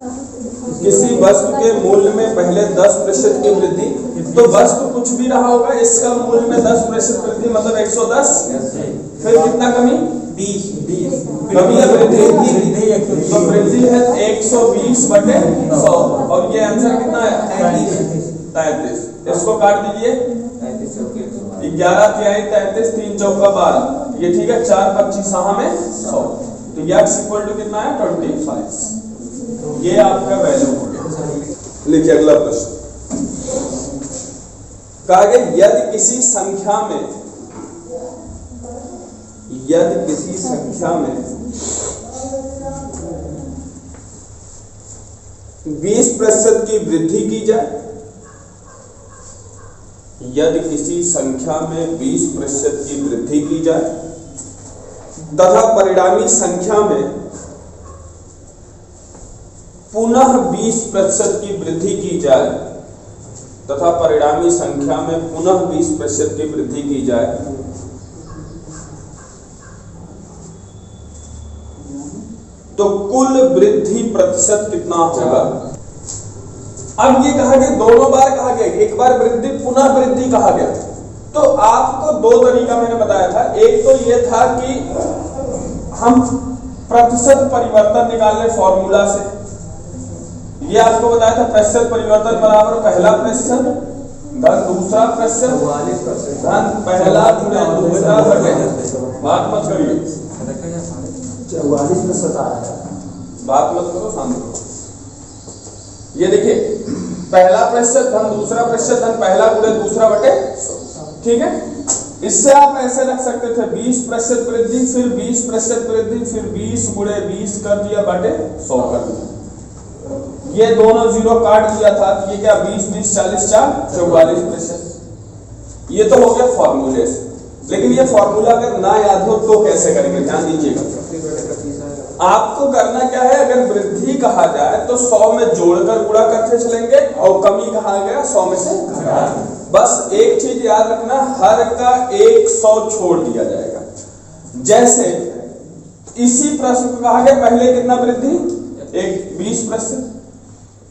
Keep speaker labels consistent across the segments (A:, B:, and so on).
A: किसी वस्तु के मूल्य में पहले 10% की वृद्धि, तो वस्तु कुछ भी रहा होगा, इसका मूल्य में 10% वृद्धि मतलब 110, फिर कितना कमी
B: 20
A: कमी या वृद्धि, तो वृद्धि है 120/100 और ये आंसर कितना है 33। इसको काट दीजिए 11 तिहाई 33, 3 चौका 12, ये ठीक है, 4 25 में 100, तो x इक्वल टू कितना है 25। ये आपका वैल्यू हो गया। लिखिए अगला प्रश्न, कहा गया यदि किसी संख्या में 20% की वृद्धि की जाए, यदि किसी संख्या में 20% की वृद्धि की जाए तथा परिणामी संख्या में पुनः 20% की वृद्धि की जाए, तथा परिणामी संख्या में पुनः 20% की वृद्धि की जाए, तो कुल वृद्धि प्रतिशत कितना होगा। अब ये कहा गया, दोनों बार कहा गया, एक बार वृद्धि पुनः वृद्धि कहा गया, तो आपको दो तरीका मैंने बताया था। एक तो ये था कि हम प्रतिशत परिवर्तन निकाल ले फॉर्मूला से, ये आपको बताया था प्रतिशत परिवर्तन बराबर पहला प्रतिशत धन दूसरा प्रतिशत धन पहला गुणे दूसरा घटे, बात मत करिए
B: 44% आ रहा है,
A: बात मत करो, शांत करो। ये देखिए पहला प्रतिशत धन दूसरा प्रतिशत धन पहला गुणे दूसरा बटे 100, ठीक है। इससे आप ऐसे रख सकते थे 20% वृद्धि फिर 20% वृद्धि फिर 20 गुणे 20 कर दिया बटे 100 कर दिया, ये दोनों जीरो काट दिया था, तो ये क्या 20 20 40 4 44%। ये तो हो गया फॉर्मूले से, लेकिन ये फॉर्मूला अगर ना याद हो तो कैसे करेंगे, ध्यान दीजिएगा। आपको करना क्या है, अगर वृद्धि कहा जाए तो 100 में जोड़कर गुणा करते चलेंगे और कमी कहा गया 100 में से घटा। बस एक चीज याद रखना, हर का 100 छोड़ दिया जाएगा। जैसे इसी प्रश्न को कहा गया पहले कितना वृद्धि 20%,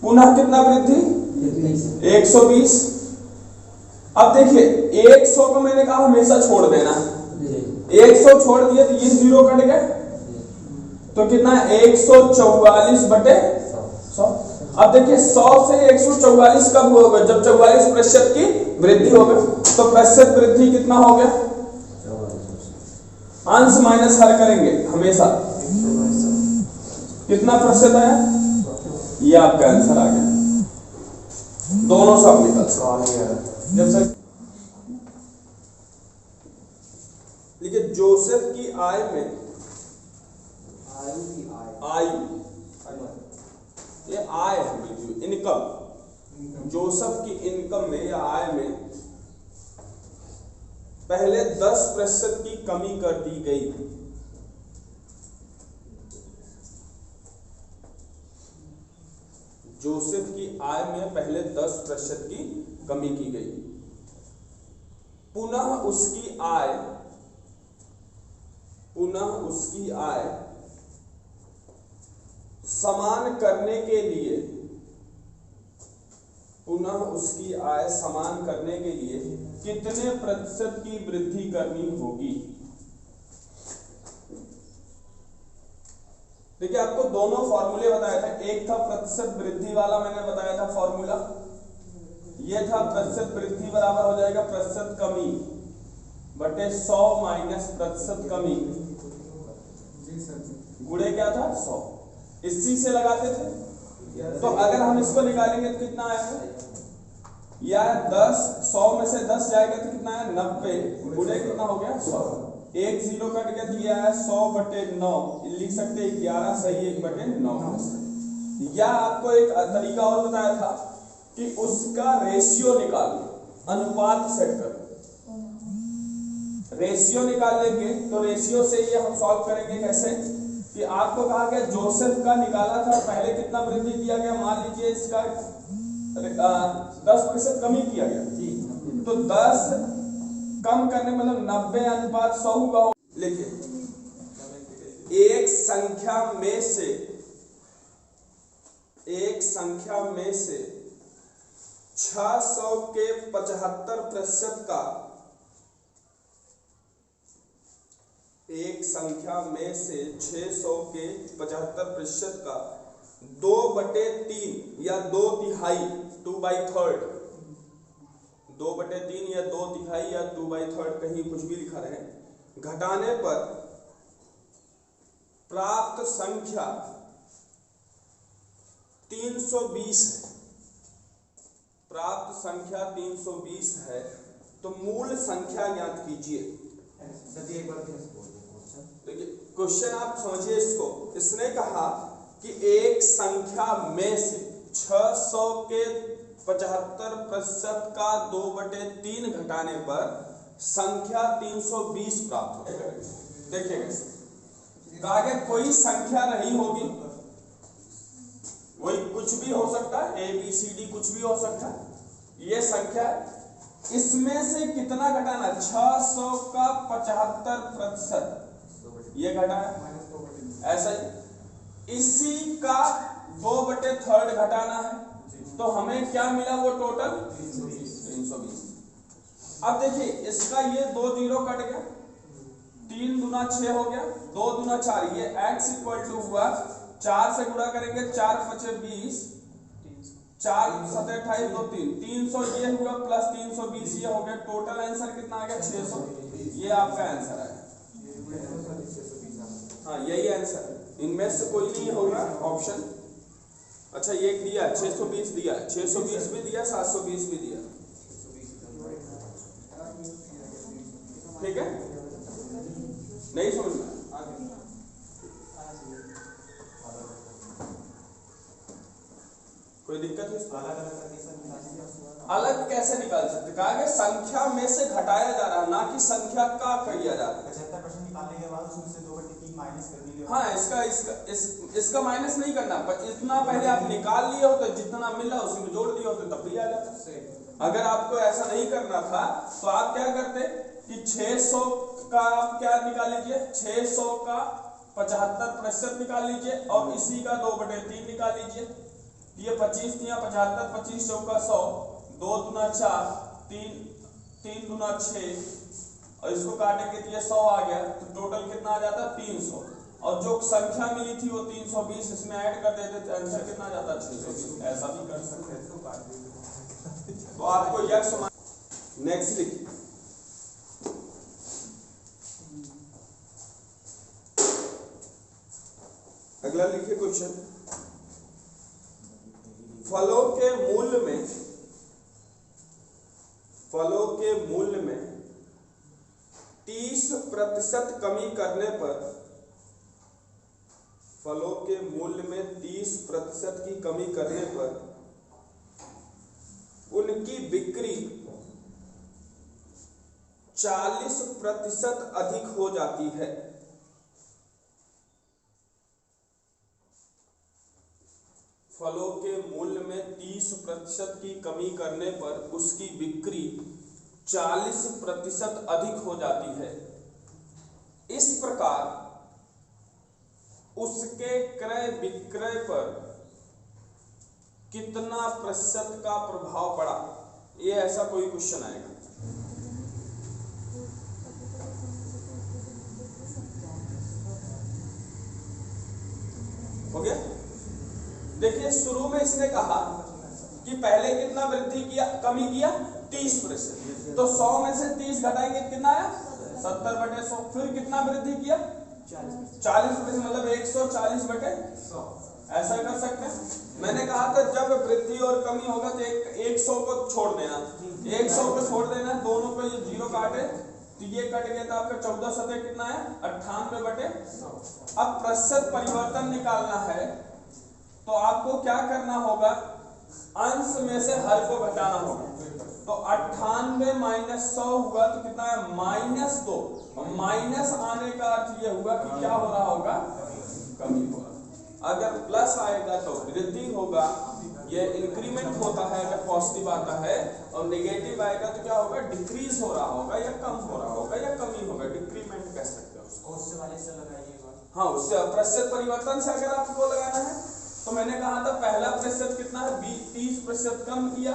A: पुनः कितना वृद्धि 120। अब देखिए 100 को मैंने कहा हमेशा छोड़ देना, 100 छोड़ दिए तो ये जीरो कट गए, तो कितना 144/100। अब देखिए 100 से 144 कब होगा, जब 44% की वृद्धि होगा, तो प्रतिशत वृद्धि कितना हो गया, अंश माइनस हर करेंगे हमेशा, कितना प्रतिशत आया, ये आपका आंसर आ गया, दोनों सब निकल। जब से देखिए जोसेफ की आय में आयु, ये आय है, इनकम, जोसेफ की इनकम में या आय में पहले 10% की कमी कर दी गई। जोसेफ की आय में पहले 10% की कमी की गई, पुनः उसकी आय समान करने के लिए, पुनः उसकी आय समान करने के लिए कितने प्रतिशत की वृद्धि करनी होगी। देखिए आपको दोनों फॉर्मूले बताया था, एक था प्रतिशत वृद्धि वाला मैंने बताया था फॉर्मूला, ये था प्रतिशत वृद्धि बराबर हो जाएगा प्रतिशत कमी बटे 100 माइनस प्रतिशत कमी गुणे क्या था 100, इसी से लगाते थे। तो अगर हम इसको निकालेंगे तो कितना आएगा, या 10 100 में से 10 जाएगा तो कितना है 90 गुणे कितना हो गया 100, एक जीरो कट गया दिया है 100/9, लिख सकते हैं 11 सही 1/9। या आपको एक तरीका और बताया था कि उसका रेशियो निकाल, अनुपात सेट कर, रेशियो निकाल लेंगे तो रेशियो से ये हम सॉल्व करेंगे कैसे कि आपको कहा गया जोसेफ का निकाला था, पहले कितना वृद्धि किया गया, मान लीजिए इसका 10% कमी किया गया, तो 10 कम करने मतलब 90/100 होगा। लिखिए एक संख्या में से एक संख्या में से 600 के 75% का, एक संख्या में से 600 के 75% का 2/3 या 2/3, 2/3, 2/3 या 2/3 या 2/3, कहीं कुछ भी लिखा रहे, घटाने पर प्राप्त संख्या 320 है। प्राप्त संख्या 320 है, तो मूल संख्या ज्ञात कीजिए। देखिए क्वेश्चन आप समझिए इसको। इसने कहा कि एक संख्या में से 600 के 75% का 2/3 घटाने पर संख्या 320 प्राप्त हो। देखिएगा आगे कोई संख्या नहीं होगी, वही कुछ भी हो सकता है, ABCD कुछ भी हो सकता है। ये संख्या इसमें से कितना घटाना, 600 का 75%, ये घटाया, ऐसा ही इसी का 2/3 घटाना है, तो हमें क्या मिला, वो टोटल 320। अब देखिए इसका ये 2 0 कट गया, 3 दूना 6 हो गया, 2 दूना 4, ये x = हुआ 4 से गुणा करेंगे, 4 × 5 = 20, 4 × 7 = 28, 2 3, 300 ये हुआ प्लस 320 ये हो गया। टोटल आंसर कितना आ गया, 600। ये आपका आंसर आया। हाँ यही आंसर है, इनमें से कोई नहीं होगा ऑप्शन। अच्छा ये दिया 620 दिया, 620 भी दिया, 720 भी दिया, ठीक है, नहीं समझ में आगे। कोई दिक्कत है? अलग कैसे निकाल सकते, कहा गया संख्या में से घटाया जा रहा है, ना कि संख्या का किया जा रहा है।
B: 75% निकालने के बाद उसमें से 2/3 माइनस कर दीजिए।
A: हाँ इसका माइनस नहीं करना, पर इतना पहले आप निकाल लिए होते, जितना मिला उसी में जोड़ दिए होते, तब भी आ जाता। अगर आपको ऐसा नहीं करना था तो आप क्या करते कि 600 का आप क्या निकाल लीजिए, 600 का 75% निकाल लीजिए और इसी का 2/3 निकाल लीजिए। ये 25 दिया, 75, 25 चौका 100, 2 दूना 4, 3 दूना 6, और इसको काटेंगे तो ये 100 आ गया, तो टोटल कितना आ जाता, 300। और जो संख्या मिली थी वो 320, इसमें ऐड कर देते तो आंसर कितना आ जाता, 620। ऐसा भी कर सकते हैं। तो आपको यह समझ। नेक्स्ट लिखिए, अगला लिखिए क्वेश्चन। फलों के मूल्य में 30% कमी करने पर, फलों के मूल्य में 30% की कमी करने पर उनकी बिक्री 40% अधिक हो जाती है। फलों के मूल्य में 30% की कमी करने पर उसकी बिक्री 40% अधिक हो जाती है। इस प्रकार उसके क्रय विक्रय पर कितना प्रतिशत का प्रभाव पड़ा, ये ऐसा कोई क्वेश्चन आएगा। हो गया। देखिए शुरू में इसने कहा कि पहले कितना वृद्धि किया, कमी किया 30%, तो 100 में से 30 घटाएंगे कितना आया, 70/100। फिर कितना वृद्धि किया, 40%, मतलब 140/100। ऐसा कर सकते हैं। मैंने कहा था जब वृद्धि और कमी होगा तो 100 को छोड़ देना, 100 को छोड़ देना, दोनों को ये 0 काटे तो ये कट गया, तो आपका 14 सतह कितना है, 98/100। अब प्रतिशत परिवर्तन निकालना है तो आपको क्या करना होगा, अंश में से हर को घटाना होगा। तो 98 - 100 हुआ तो कितना है, -2। माइनस आने का अर्थ ये हुआ कि क्या हो रहा होगा, कमी होगा। अगर प्लस आएगा तो वृद्धि होगा, ये इंक्रीमेंट होता है अगर पॉजिटिव आता है, और नेगेटिव आएगा तो क्या होगा, डिक्रीज हो रहा होगा या कम हो रहा होगा या कमी होगा, डिक्रीमेंट कह सकते हो उसको।
B: उससे वाले से लगाइएगा।
A: हाँ उससे प्रतिशत परिवर्तन से अगर आपको लगाना है तो मैंने कहा था पहला प्रतिशत कितना है, 30% कम किया,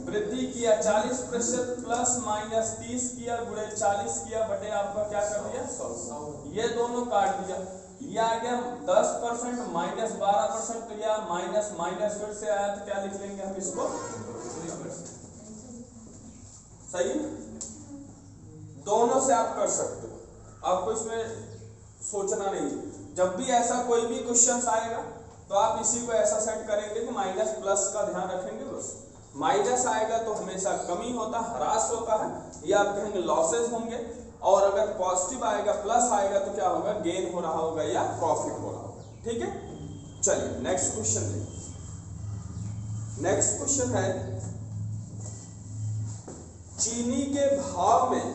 A: वृद्धि किया 40% प्लस माइनस 30 किया गुणे 40 किया बटे आपका क्या कर दिया 100। ये दोनों काट दिया, ये आ गया 10% माइनस 12%, तो यह माइनस माइनस फिर से आया, तो क्या लिख लेंगे हम इसको, सही। दोनों से आप कर सकते हो, आपको इसमें सोचना नहीं। जब भी ऐसा कोई भी क्वेश्चन आएगा तो आप इसी को ऐसा सेट करेंगे कि माइनस प्लस का ध्यान रखेंगे बस। माइनस आएगा तो हमेशा कमी होता, ह्रास होता है, या आप कहेंगे लॉसेस होंगे, और अगर पॉजिटिव आएगा प्लस आएगा तो क्या होगा, गेन हो रहा होगा या प्रॉफिट हो रहा होगा। ठीक है, चलिए नेक्स्ट क्वेश्चन देखिए। नेक्स्ट क्वेश्चन है, चीनी के भाव में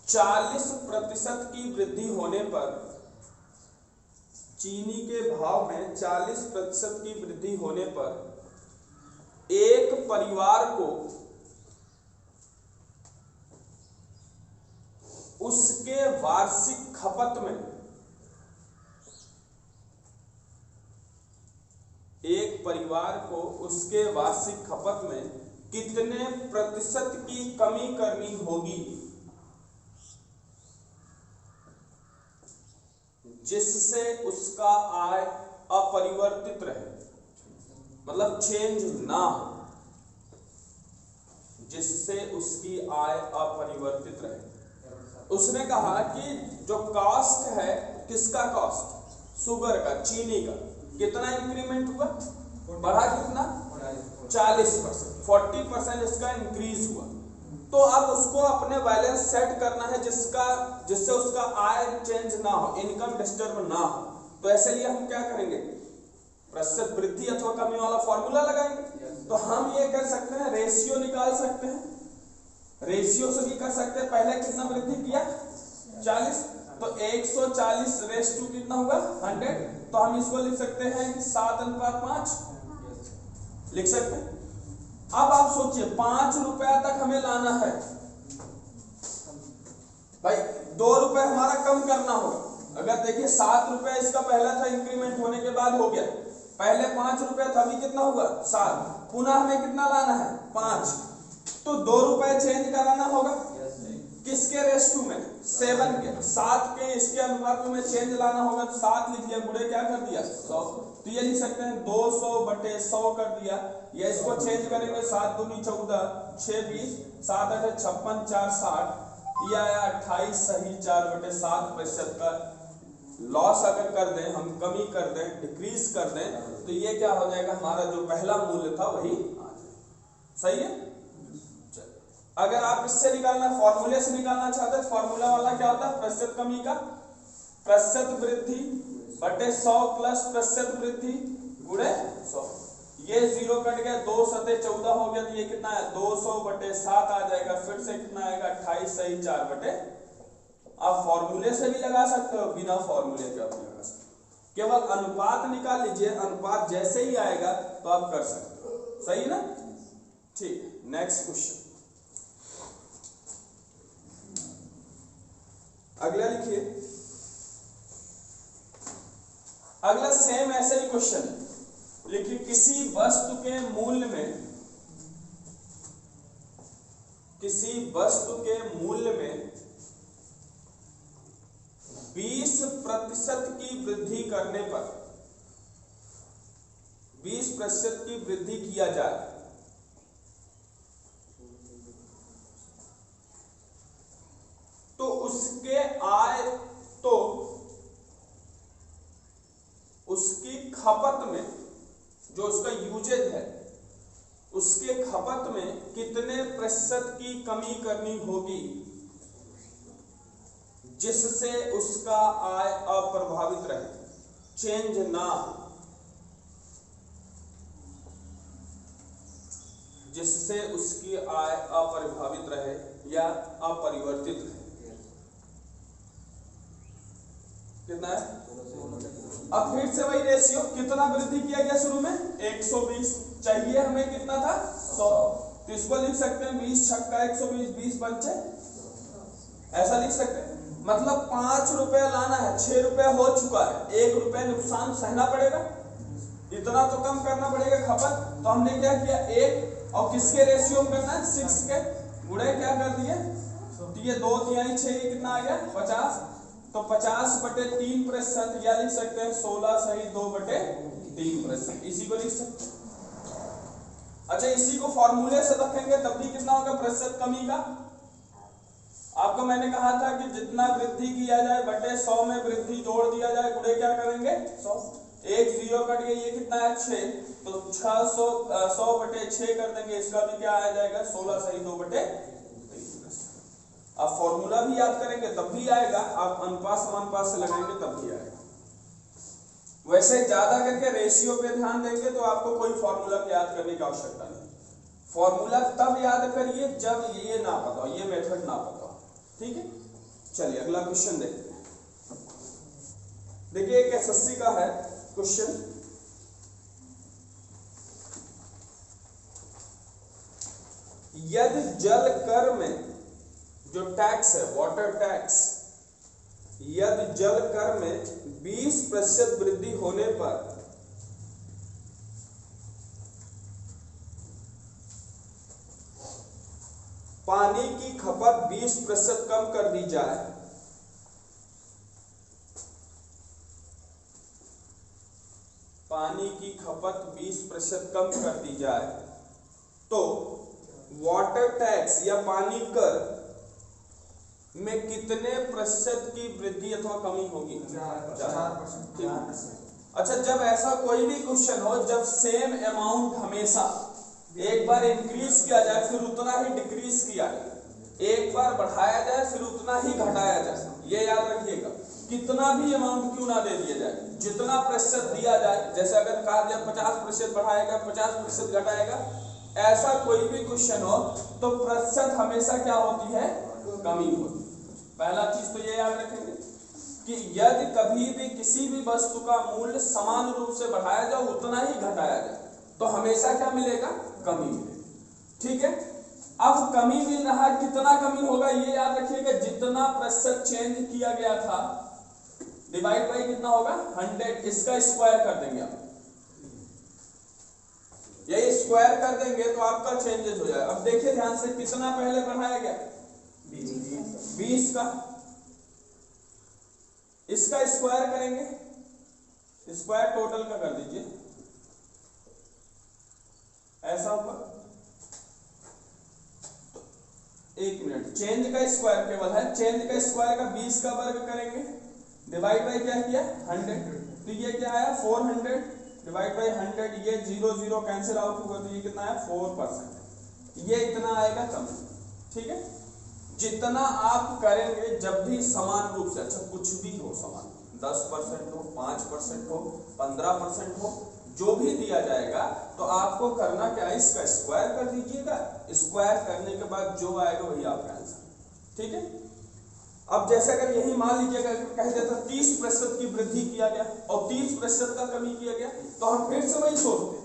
A: 40% की वृद्धि होने पर, चीनी के भाव में 40% की वृद्धि होने पर एक परिवार को उसके वार्षिक खपत में, एक परिवार को उसके वार्षिक खपत में कितने प्रतिशत की कमी करनी होगी जिससे उसका आय अपरिवर्तित रहे, मतलब चेंज ना हो, जिससे उसकी आय अपरिवर्तित रहे। उसने कहा कि जो कॉस्ट है, किसका कॉस्ट, शुगर का, चीनी का, कितना इंक्रीमेंट हुआ, बढ़ा कितना 40%, 40% इसका इंक्रीज हुआ। तो अब उसको अपने बैलेंस सेट करना है जिससे उसका आय चेंज ना हो, इनकम डिस्टर्ब ना हो। तो ऐसे लिए हम क्या करेंगे, प्रतिशत वृद्धि अथवा कमी वाला फॉर्मूला लगाएंगे। तो हम ये कर सकते हैं, रेशियो निकाल सकते हैं, रेशियो से भी कर सकते हैं। पहले कितना वृद्धि किया 40, तो 140 रेस टू कितना होगा 100, तो हम इसको लिख सकते हैं कि 7:5 लिख सकते हैं। अब आप सोचिए 5 रुपया तक हमें लाना है भाई, 2 रुपए हमारा कम करना होगा। अगर देखिए 7 रुपया इसका पहला था, इंक्रीमेंट होने के बाद हो गया, पहले 5 रुपया था, अभी कितना होगा 7, पुनः हमें कितना लाना है 5, तो 2 रुपए चेंज कराना होगा, किसके रेशो में 7 के, 7 के इसके अनुपात में चेंज लाना होगा। तो 7 लिख दिया, गुणे क्या कर दिया 100, तो ये लिख सकते हैं 200/100 कर दिया। या इसको चेंज करेंगे 7 दूनी 14, 6 20, 7 8 56, 4 60, ये आया 28 सही 4/7% का लॉस अगर कर दें हम, कमी कर दें, डिक्रीज कर दें, तो ये क्या हो जाएगा, हमारा जो पहला मूल्य था वही सही है। अगर आप इससे निकालना, फॉर्मूले से निकालना चाहते हैं, फॉर्मूला वाला क्या होता है, प्रतिशत कमी का प्रतिशत वृद्धि बटे 100 प्लस प्रतिशत वृद्धि गुणे 100। ये 0 कट गया, 2 सते 14 हो गया, तो ये कितना है 200/7 आ जाएगा। फिर से कितना आएगा 28 सही 4/। आप फॉर्मूले से भी लगा सकते हो, बिना फॉर्मूले के आप लगा सकते हो, केवल अनुपात निकाल लीजिए, अनुपात जैसे ही आएगा तो आप कर सकते हो, सही ना। ठीक, नेक्स्ट क्वेश्चन अगला लिखिए। अगला सेम ऐसे ही क्वेश्चन है, लिखिए किसी वस्तु के मूल्य में, किसी वस्तु के मूल्य में 20% की वृद्धि करने पर, 20% की वृद्धि किया जाए तो उसके आय, तो उसकी खपत में, जो उसका यूजेज है, उसके खपत में कितने प्रतिशत की कमी करनी होगी जिससे उसका आय अप्रभावित रहे, चेंज ना, जिससे उसकी आय अप्रभावित रहे या अपरिवर्तित रहे। कितना है, अब फिर से वही रेशियो, कितना वृद्धि किया गया शुरू में 120, चाहिए हमें कितना था 100, तो इसको लिख सकते हैं 20 छक्का 120, 20 पंचे, ऐसा लिख सकते हैं। मतलब 5 रुपया लाना है, 6 रुपया हो चुका है, 1 रुपया नुकसान सहना पड़ेगा, इतना तो कम करना पड़ेगा खपत। तो हमने क्या किया, 1 और किसके रेशियो में करना है, 6 के गुणे क्या कर दिए, तो ये 2 तिहाई 6 कितना आ गया 50, तो 50/3%, या लिख सकते हैं 16 सही 2/3%, इसी को लिख सकते हैं। अच्छा, इसी को फॉर्मूले से रखेंगे तब भी कितना होगा प्रतिशत कमी का। आपको मैंने कहा था कि जितना वृद्धि किया जाए बटे 100 में वृद्धि जोड़ दिया जाए, गुणे क्या करेंगे 100, 1 0 कट गया, ये कितना है 6, तो 100/6 कर देंगे, इसका भी क्या आ जाएगा 16 सही 2/3। अब फॉर्मूला भी याद करेंगे तब भी आएगा, आप अनुपात समानुपात से लगाएंगे तब भी आएगा। वैसे ज्यादा करके रेशियो पे ध्यान देंगे तो आपको कोई फॉर्मूला याद करने की आवश्यकता नहीं। फॉर्मूला तब याद करिए जब ये ना पता हो, ये मेथड ना पता हो, ठीक है। चलिए अगला क्वेश्चन देखते हैं। देखिए एक एसएससी का है क्वेश्चन, यदि जल कर में जो टैक्स है वाटर टैक्स, यदि जल कर में 20% वृद्धि होने पर पानी की खपत 20% कम कर दी जाए, पानी की खपत 20% कम कर दी जाए, तो वाटर टैक्स या पानी कर में कितने प्रतिशत की वृद्धि अथवा कमी होगी, 4%। अच्छा, जब ऐसा कोई भी क्वेश्चन हो जब सेम अमाउंट हमेशा एक बार इंक्रीज किया जाए फिर उतना ही डिक्रीज किया जाए, एक बार बढ़ाया जाए फिर उतना ही घटाया जाए, ये याद रखिएगा। कितना भी अमाउंट क्यों ना दे दिया जाए, जितना प्रतिशत दिया जाए, जैसे अगर कहा जाए 50% बढ़ाएगा 50% घटाएगा, ऐसा कोई भी क्वेश्चन हो तो प्रतिशत हमेशा क्या होती है, कमी होती है। पहला चीज तो ये याद रखेंगे कि यदि कभी भी किसी भी वस्तु का मूल्य समान रूप से बढ़ाया जाए उतना ही घटाया जाए तो हमेशा क्या मिलेगा, कमी मिलेगी, ठीक है। अब कमी मिल रहा है, कितना कमी होगा ये याद रखिएगा, जितना प्रतिशत चेंज किया गया था डिवाइड बाई कितना होगा 100, इसका स्क्वायर कर देंगे आप, यही स्क्वायर कर देंगे तो आपका चेंजेस हो जाएगा। अब देखिए ध्यान से, कितना पहले बढ़ाया गया 20 का, इसका स्क्वायर करेंगे, स्क्वायर टोटल का कर दीजिए, ऐसा होगा। एक मिनट, चेंज का स्क्वायर केवल है, चेंज का स्क्वायर का 20 का वर्ग करेंगे, डिवाइड बाई क्या किया 100, तो ये क्या आया 400 डिवाइड बाई 100, ये 0 0 कैंसिल आउट होगा तो ये कितना है 4%, ये इतना आएगा कम, ठीक है। जितना आप करेंगे जब भी समान रूप से, अच्छा कुछ भी हो समान, 10% हो 5% हो 15% हो, जो भी दिया जाएगा तो आपको करना क्या है, इसका स्क्वायर कर दीजिएगा, स्क्वायर करने के बाद जो आएगा वही आपका आंसर, ठीक है। अब जैसे अगर यही मान लीजिएगा कह देता 30% की वृद्धि किया गया और 30% का कमी किया गया, तो हम फिर से वही सोचते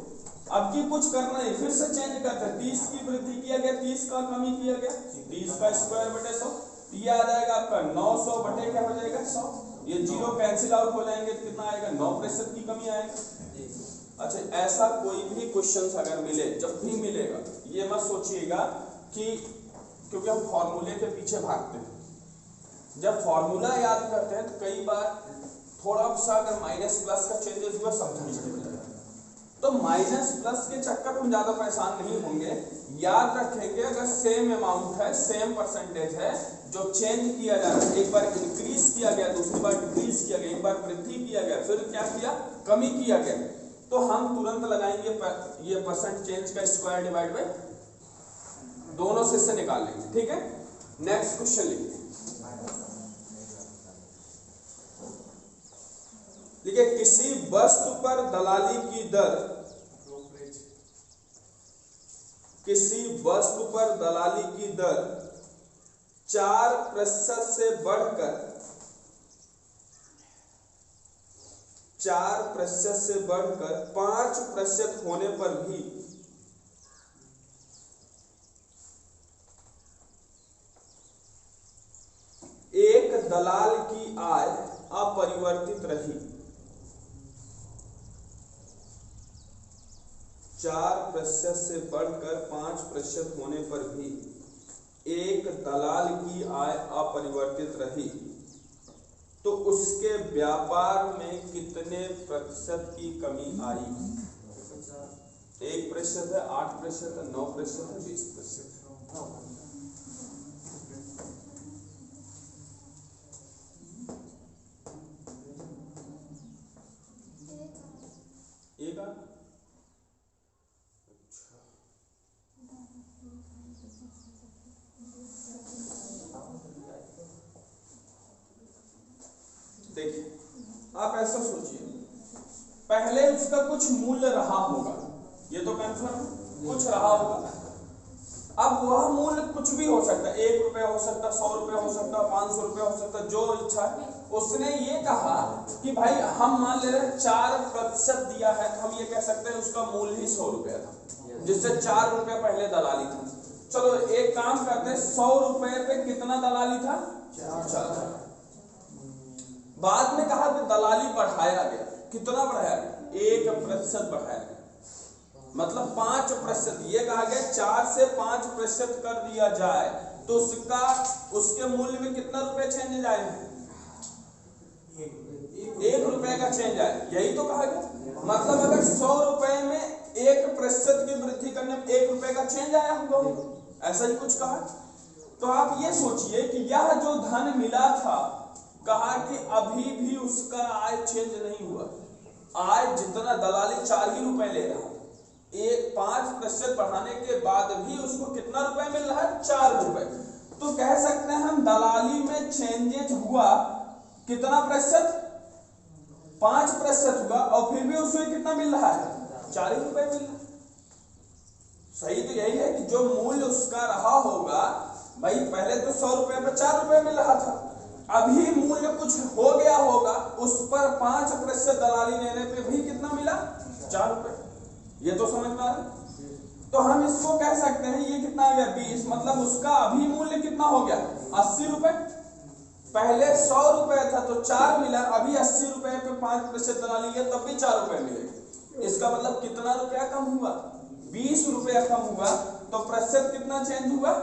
A: अब की कुछ करना है, फिर से चेंज करते हैं, 30 की वृद्धि किया गया 30 का कमी किया गया, 30 का स्क्वायर बटे 100, ये आ जाएगा आपका 900 बटे क्या हो जाएगा 100, ये 0 कैंसिल आउट हो जाएंगे तो कितना आएगा 9% की कमी आएगा। अच्छा, ऐसा कोई भी क्वेश्चन अगर मिले, जब भी मिलेगा ये मत सोचिएगा कि, क्योंकि हम फॉर्मूले के पीछे भागते हैं, जब फॉर्मूला याद करते हैं तो कई बार थोड़ा सा अगर माइनस प्लस का चेंजेस हुआ सब भूल जाएगा, तो माइनस प्लस के चक्कर में हम ज्यादा परेशान नहीं होंगे। याद रखेंगे अगर सेम अमाउंट है, सेम परसेंटेज है, जो चेंज किया जा रहा है, एक बार इंक्रीज किया गया, दूसरी बार डिक्रीज किया गया, एक बार वृद्धि किया गया, फिर क्या किया कमी किया गया, तो हम तुरंत लगाएंगे ये परसेंट चेंज का स्क्वायर डिवाइड बाय, दोनों से इससे निकाल लेंगे, ठीक है। नेक्स्ट क्वेश्चन लिखिए, देखिए किसी वस्तु पर दलाली की दर, किसी वस्तु पर दलाली की दर 4% से बढ़कर 5% होने पर भी एक एक दलाल की आय अपरिवर्तित रही, 4% से बढ़कर 5% होने पर भी एक दलाल की आय अपरिवर्तित रही, तो उसके व्यापार में कितने प्रतिशत की कमी आई? 1% है, 8% है, 9% है, 20%। एक अच्छा, देखिए आप ऐसा सोचिए, पहले उसका कुछ मूल्य रहा होगा, ये तो कंफर्म कुछ रहा होगा। अब वह मूल्य कुछ भी हो सकता है, 1 रुपया हो सकता है, 100 रुपया हो सकता है, 500 रुपया हो सकता है, जो इच्छा है। उसने ये कहा कि भाई हम मान ले रहे हैं 4% दिया है, तो हम ये कह सकते हैं उसका मूल्य ही 100 रुपया था, जिससे 4 रुपया पहले दलाली था। चलो एक काम करते हैं, 100 रुपये पे कितना दलाली था? 4। बाद में कहा कि दलाली बढ़ाया गया, कितना बढ़ाया गया? 1% बढ़ाया गया, मतलब 5%। ये कहा गया 4 से 5% कर दिया जाए तो उसके मूल्य में कितना रुपए चेंज आए? 1 रुपए का चेंज आए, यही तो कहा गया। मतलब अगर 100 रुपए में 1% की वृद्धि करने में 1 रुपए का चेंज आया होगा, ऐसा ही कुछ कहा। तो आप ये सोचिए कि यह जो धन मिला था, कहा कि अभी भी उसका आय चेंज नहीं हुआ। आय जितना दलाली 4 ही रुपए ले रहा, 5% बढ़ाने के बाद भी उसको कितना रुपए मिल रहा है? 4 रुपए। तो कह सकते हैं हम दलाली में चेंजेज हुआ कितना प्रतिशत? 5% हुआ, और फिर भी उसमें कितना मिल रहा है? 4 ही रुपए मिल रहा है। सही तो यही है कि जो मूल्य उसका रहा होगा, भाई पहले तो 100 रुपए पर 4 रुपए मिल रहा था, अभी मूल्य कुछ हो गया होगा, उस पर 5% दलाली लेने पे भी कितना मिला? 4 रुपए। ये तो समझ में आ रहा है। तो हम इसको कह सकते हैं ये कितना आ गया? 20। मतलब उसका अभी मूल्य कितना हो गया? 80 रुपए। पहले 100 रुपए था तो 4 मिला, अभी 80 रुपए पे 5% दलाली लिया तब भी 4 रुपए मिलेगा। इसका मतलब कितना रुपया कम हुआ? 20 रुपया कम हुआ। तो प्रतिशत कितना चेंज हुआ?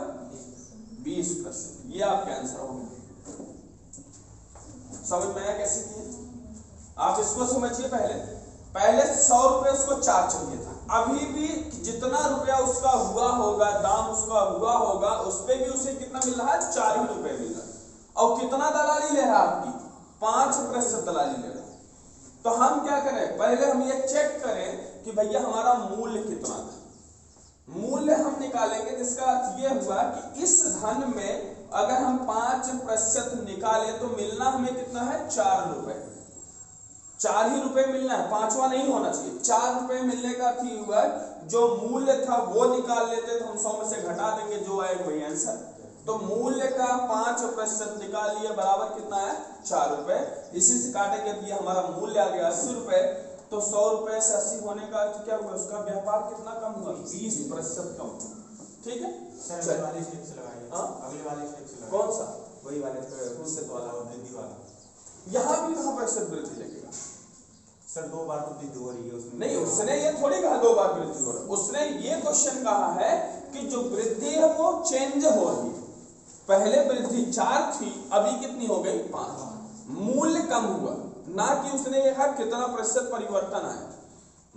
A: 20%। ये आपका आंसर होगा। समझ में आया कैसे किया? आप इसको समझिए। पहले 100 रुपए उसको 4 चाहिए था, अभी भी जितना रुपया उसका हुआ होगा, दाम उसका हुआ होगा, उस पे भी उसे कितना मिल रहा है? 4 ही रुपए मिल रहा है। और कितना दलाली ले रहा है आपकी? 5% दलाली ले रहा है। तो हम क्या करें? पहले हम ये चेक करें कि भैया हमारा मूल्य कितना था। मूल्य हम निकालेंगे, जिसका अर्थ यह हुआ कि इस धन में अगर हम 5% निकालें तो मिलना हमें कितना है? 4 रुपए। 4 ही रुपए मिलना है, 5वां नहीं होना चाहिए। 4 रुपए मिलने का अर्थ ये हुआ जो मूल्य था वो निकाल लेते तो हम 100 में से घटा देंगे, जो आएगा वही आंसर। तो मूल्य का 5% निकाल लिया, बराबर कितना है? 4 रुपए। इसी से काटेंगे तो ये हमारा मूल्य आ गया 80 रुपए। तो 100 रुपए से 80 होने का अर्थ क्या हुआ? उसका व्यापार कितना कम हुआ? 20% कम। ठीक है
B: सर, अगले वाले स्टेप से लगाइए। अगले वाले स्टेप से लगाइए।
A: कौन सा?
B: वही वाले प्रतिशत वाला, वृद्धि वाला।
A: यहाँ भी कहाँ प्रतिशत वृद्धि लगेगा?
B: सर 2 बार तो वृद्धि हो रही है उसमें।
A: नहीं, उसने ये थोड़ी कहा 2 बार वृद्धि हो रहा है। उसने ये क्वेश्चन कहा है कि जो वृद्धि है वो चेंज हो रही है। पहले वृद्धि 4 थी, अभी कितनी हो गई? 5। मूल्य कम हुआ, ना कि उसने ये कहा कितना प्रतिशत परिवर्तन आया।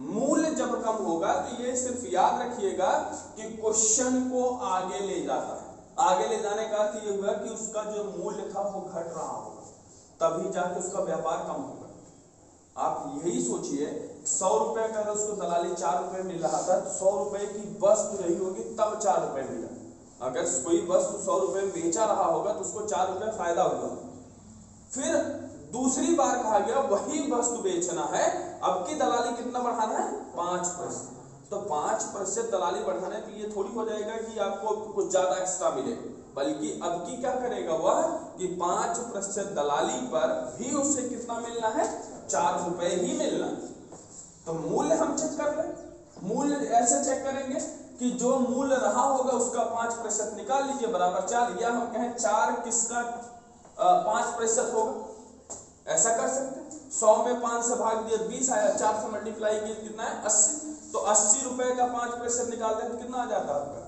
A: मूल्य जब कम होगा तो ये सिर्फ याद रखिएगा कि क्वेश्चन को आगे ले जाता है। आगे ले जाने का अर्थ ये हुआ कि उसका जो मूल्य था वो घट रहा होगा, तभी जाके उसका व्यापार कम होगा। आप यही सोचिए, 100 रुपए का उसको दलाली 4 रुपए मिल रहा था, 100 रुपए की वस्तु रही होगी तब 4 रुपए मिला। अगर कोई वस्तु 100 रुपए में बेचा रहा होगा तो उसको 4 रुपए फायदा हुआ। फिर दूसरी बार कहा गया वही वस्तु बेचना है, अब की दलाली कितना बढ़ाना है? 5%। तो 5% दलाली बढ़ाने पे ये थोड़ी हो जाएगा कि आपको कुछ ज्यादा एक्स्ट्रा मिलेगा, बल्कि अब की क्या करेगा वह कि 5% दलाली पर भी उसे कितना मिलना है? 4 रुपए ही मिलना है। तो मूल्य हम चेक कर लें। मूल्य ऐसे चेक करेंगे कि जो मूल्य रहा होगा उसका 5% निकाल लीजिए, बराबर 4। या हम कहें 4 किसका 5% होगा, ऐसा कर सकते हैं। 100 में 5 से भाग दिया 20 आया, 4 से मल्टीप्लाई किया कितना है 80, तो 80 रुपए का 5% निकालते हैं तो कितना आ जाता है आपका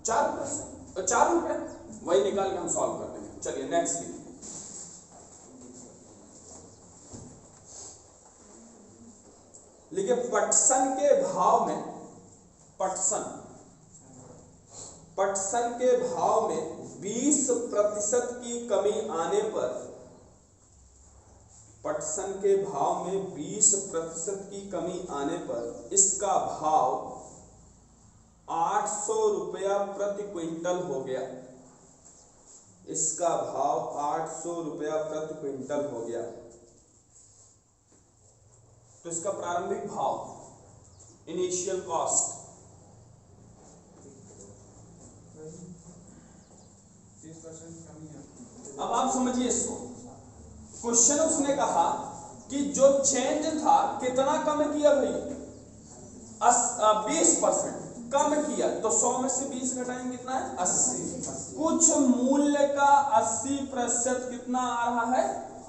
A: 4%, तो 4 रुपए वही निकाल के हम सॉल्व कर देंगे। चलिए नेक्स्ट लिखिए। लिखिए पटसन के भाव में, पटसन के भाव में 20% की कमी आने पर, पटसन के भाव में 20% की कमी आने पर इसका भाव 800 रुपया प्रति क्विंटल हो गया। इसका भाव 800 रुपया प्रति क्विंटल हो गया। तो इसका प्रारंभिक भाव, इनिशियल कॉस्ट,
B: 30% कमी है।
A: अब आप समझिए इसको। क्वेश्चन उसने कहा कि जो चेंज था कितना कम किया भाई, 20% कम किया, तो 100 में से 20 घटाएंगे कितना है 80। कुछ मूल्य का 80% कितना आ रहा है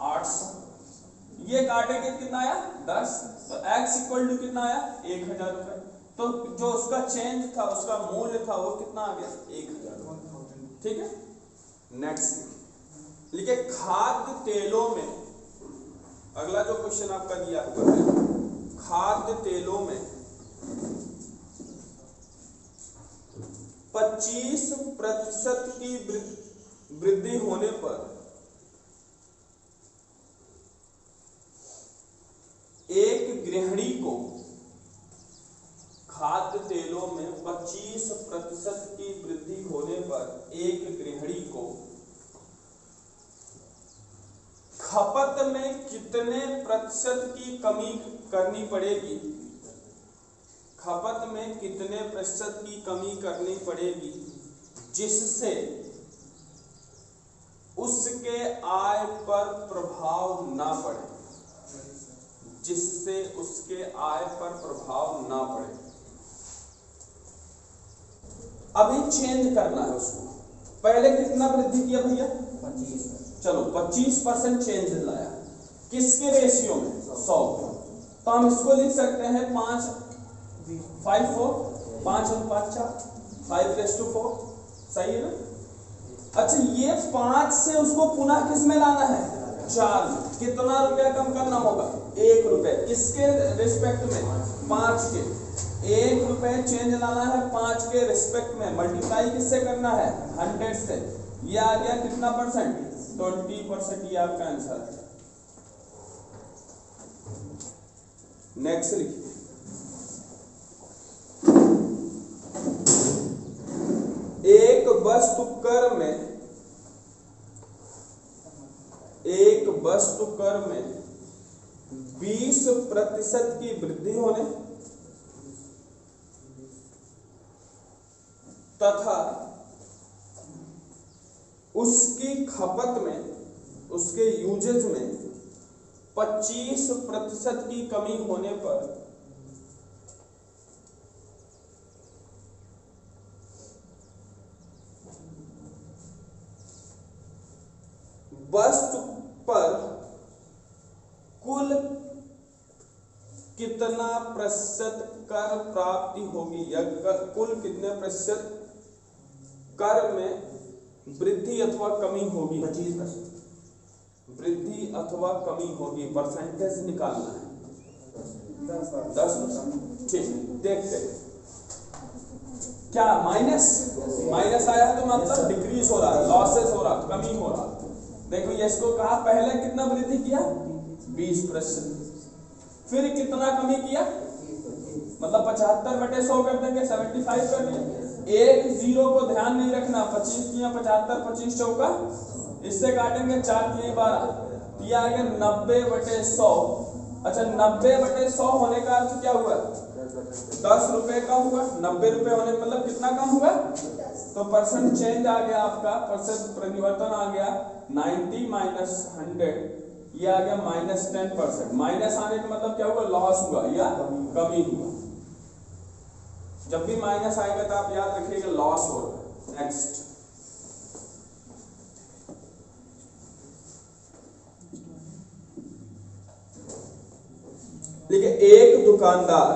A: 800। ये काटेंगे कितना आया 10, तो x इक्वल टू कितना आया 1000 रुपए। तो जो उसका चेंज था, उसका मूल्य था, वो कितना आ गया 1000। ठीक है, नेक्स्ट लिखिए खाद्य तेलों में, अगला जो क्वेश्चन आपका दिया हुआ है, खाद्य तेलों में 25% की वृद्धि होने पर एक गृहिणी को, खाद्य तेलों में 25% की वृद्धि होने पर एक गृहिणी को खपत में कितने प्रतिशत की कमी करनी पड़ेगी, खपत में कितने प्रतिशत की कमी करनी पड़ेगी जिससे उसके आय पर प्रभाव ना पड़े, जिससे उसके आय पर प्रभाव ना पड़े। अभी चेंज करना है उसको। पहले कितना वृद्धि किया भैया 25, चलो 25% चेंज लाया, किसके रेशियो में 100। तो हम इसको लिख सकते हैं 5 5:4, 5:4, सही है ना। अच्छा ये 5 से उसको पुनः किस में लाना है 4 में। कितना रुपया कम करना होगा 1 रुपए, किसके रिस्पेक्ट में 5 के। 1 रुपए चेंज लाना है 5 के रिस्पेक्ट में, मल्टीप्लाई किससे करना है 100 से। ये आ गया कितना परसेंट 20%। ये आपका आंसर है। नेक्स्ट लिखिए एक वस्तु कर में 20% की वृद्धि होने तथा उसकी खपत में, उसके यूजेज में 25% की कमी होने पर वस्तु पर कुल कितना प्रतिशत कर प्राप्ति होगी, या कुल कितने प्रतिशत कर में वृद्धि अथवा कमी होगी। 25% वृद्धि अथवा कमी होगी, परसेंटेज निकालना है 10%। ठीक, देखते हैं क्या माइनस आया है तो मतलब डिक्रीज हो रहा है, लॉसेस हो रहा, कमी हो रहा। देखो ये इसको कहा पहले कितना वृद्धि किया 20%, फिर कितना कमी किया मतलब 75/100 कर देंगे, 75 कर दिया। एक जीरो को ध्यान नहीं रखना, 25 किया 75, 25 चौका, इससे काटेंगे 4 किए 12, दिया आ गया 90/100। अच्छा 90/100 होने का अर्थ क्या हुआ 10 रुपए कम हुआ। 90 रुपए होने मतलब कितना कम हुआ, तो परसेंट चेंज आ गया आपका, परसेंट परिवर्तन आ गया 90 माइनस 100, ये आ गया -10%। माइनस आने का मतलब क्या हुआ लॉस हुआ या कमी हुआ। जब भी माइनस आएगा तो आप याद रखिएगा लॉस हो रहा है। नेक्स्ट दुकानदार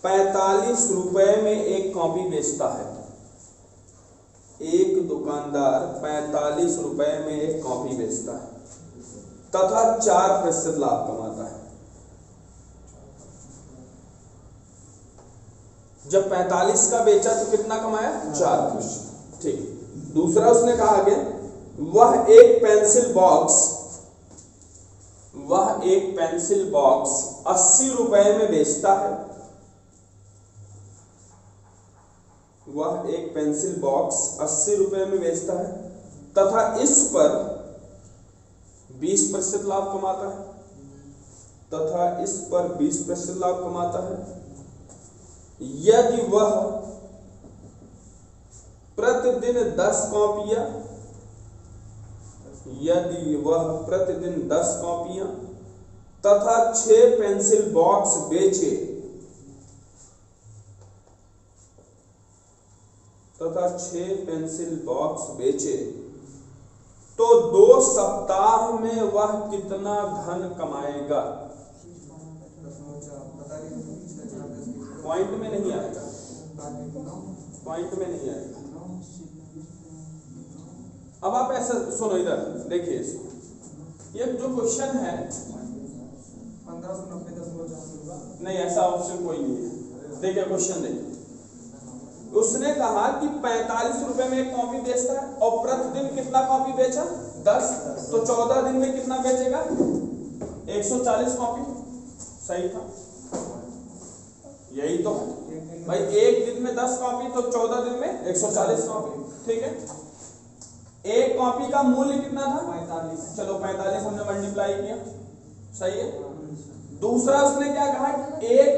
A: 45 रुपए में एक कॉपी बेचता है। एक दुकानदार 45 रुपए में एक कॉपी बेचता है तथा 4% लाभ कमाता है। जब 45 का बेचा तो कितना कमाया? 4%। ठीक। दूसरा उसने कहा आगे, वह एक पेंसिल बॉक्स 80 रुपए में बेचता है। वह एक पेंसिल बॉक्स 80 रुपए में बेचता है तथा इस पर 20% लाभ कमाता है। यदि वह प्रतिदिन 10 कॉपियां तथा 6 पेंसिल बॉक्स बेचे तो 2 सप्ताह में वह कितना धन कमाएगा? पॉइंट में नहीं आएगा। अब आप ऐसा सुनो, इधर देखिए, ये जो क्वेश्चन है
B: 1590
A: नहीं, ऐसा ऑप्शन कोई नहीं है। देखिए क्वेश्चन देखिए, उसने कहा कि 45 रुपए में एक कॉपी बेचता है और प्रतिदिन कितना कॉपी बेचा? 10। तो 14 दिन में कितना बेचेगा? 140 कॉपी। सही था, यही तो है भाई। एक दिन में 10 कॉपी तो 14 दिन में 140 कॉपी। ठीक है, एक कॉपी का मूल्य कितना था? 45। चलो 45 हमने मल्टीप्लाई किया, सही है। दूसरा उसने क्या कहा, एक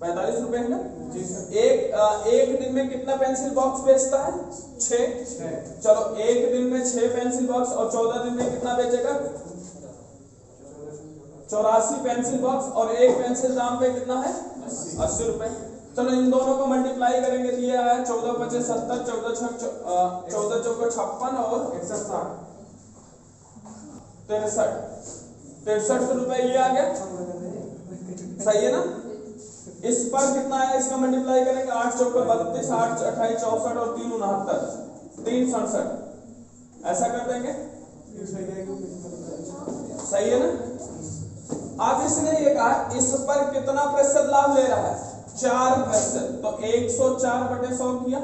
A: 45 रुपए है ना, एक दिन में कितना पेंसिल बॉक्स बेचता है? 6। चलो एक दिन में 6 पेंसिल बॉक्स और 14 दिन में कितना बेचेगा? 84 पेंसिल बॉक्स और एक पेंसिल दाम पे कितना है? 80 रुपए। चलो इन दोनों को मल्टीप्लाई करेंगे, दिया है 14 × 5 = 70, 14 × 4 = 56 और 63 रुपए ये आ गया। सही है ना? इस पर कितना है, इसका मल्टीप्लाई करेंगे, 8 × 4 = 32, 8 × 28 = 64 और 3 × 69, 3 × 67। ऐसा कर देंगे, सही है ना? अब इसने ये कहा इस पर कितना प्रतिशत लाभ ले रहा है? 4%। तो 104/100 किया।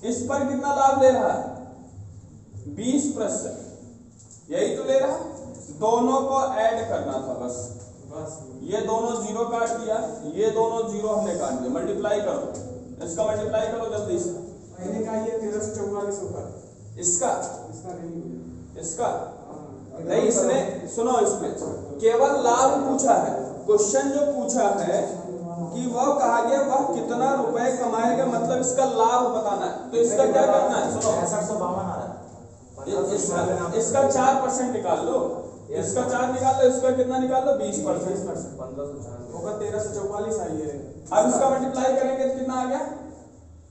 A: इस पर कितना लाभ ले रहा है? 20%। यही तो ले रहा है। दोनों को ऐड करना था बस। ये दोनों 0 काट दिया, ये दोनों 0 हमने काट दिया। मल्टीप्लाई करो, इसका मल्टीप्लाई करो जल्दी से।
B: मैंने कहा ये 1344 होगा।
A: इसका
B: नहीं,
A: इसका नहीं, इसने सुनो, इसमें केवल लाभ पूछा है। क्वेश्चन जो पूछा है कि वह कहा गया वह कितना रुपए कमाएगा, मतलब इसका लाभ बताना है। तो इसका क्या करना है, सुनो,
C: 6552 आ रहा है।
A: इसका 4% निकाल लो, इसका 4 निकाल लो, इसका कितना निकाल लो? 20%।
B: 1594 होगा। 1344 आई है।
A: अब इसका मल्टीप्लाई करेंगे तो कितना आ गया?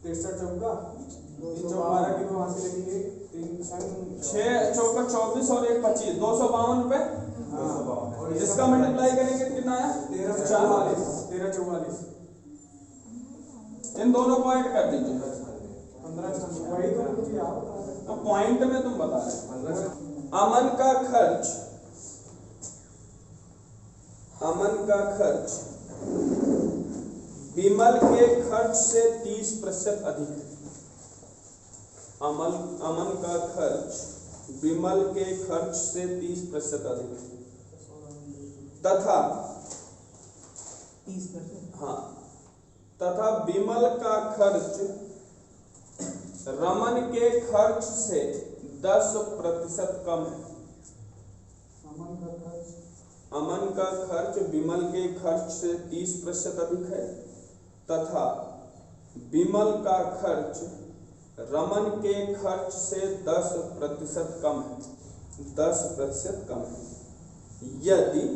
B: 63 चौका 12 की 2 वहां से लेंगे,
A: 6 चौका 24 और 1 25, 252 रुपए। इसका मल्टीप्लाई करेंगे तो कितना आया?
B: 1344।
A: इन दोनों को ऐड कर दीजिए।
B: 15 वही तो कुछ याद
A: तो पॉइंट में तुम बता रहे। अमन का खर्च विमल के खर्च से 30% अधिक है। अमन का खर्च विमल के खर्च से 30% अधिक है तथा
C: 30%।
A: हाँ, तथा विमल का खर्च रमन के खर्च से 10% कम है। अमन का खर्च विमल के खर्च से 30% अधिक है तथा विमल का खर्च रमन के खर्च से 10% कम है। 10% कम है। यदि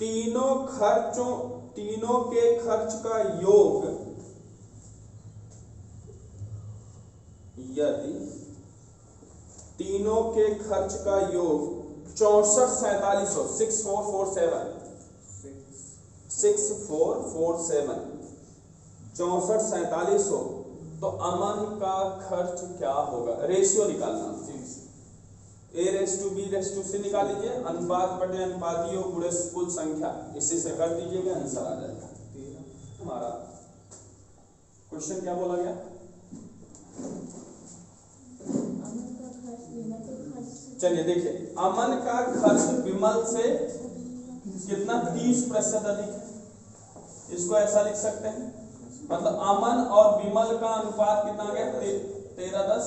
A: तीनों के खर्च का योग, यदि तीनों के खर्च का योग 64,47 6447 6447 तो अमन का खर्च क्या होगा? रेशियो निकालना, A/B/C निकाल लीजिए, अनुपात बटे अनुपातियों गुणे कुल संख्या, इसी से कर दीजिएगा, आंसर आ जाएगा। हमारा क्वेश्चन क्या बोला गया? चलिए देखिए, अमन का खर्च विमल से कितना 30% अधिक है। इसको ऐसा लिख सकते हैं, मतलब अमन और विमल का अनुपात कितना आ गया? 13:10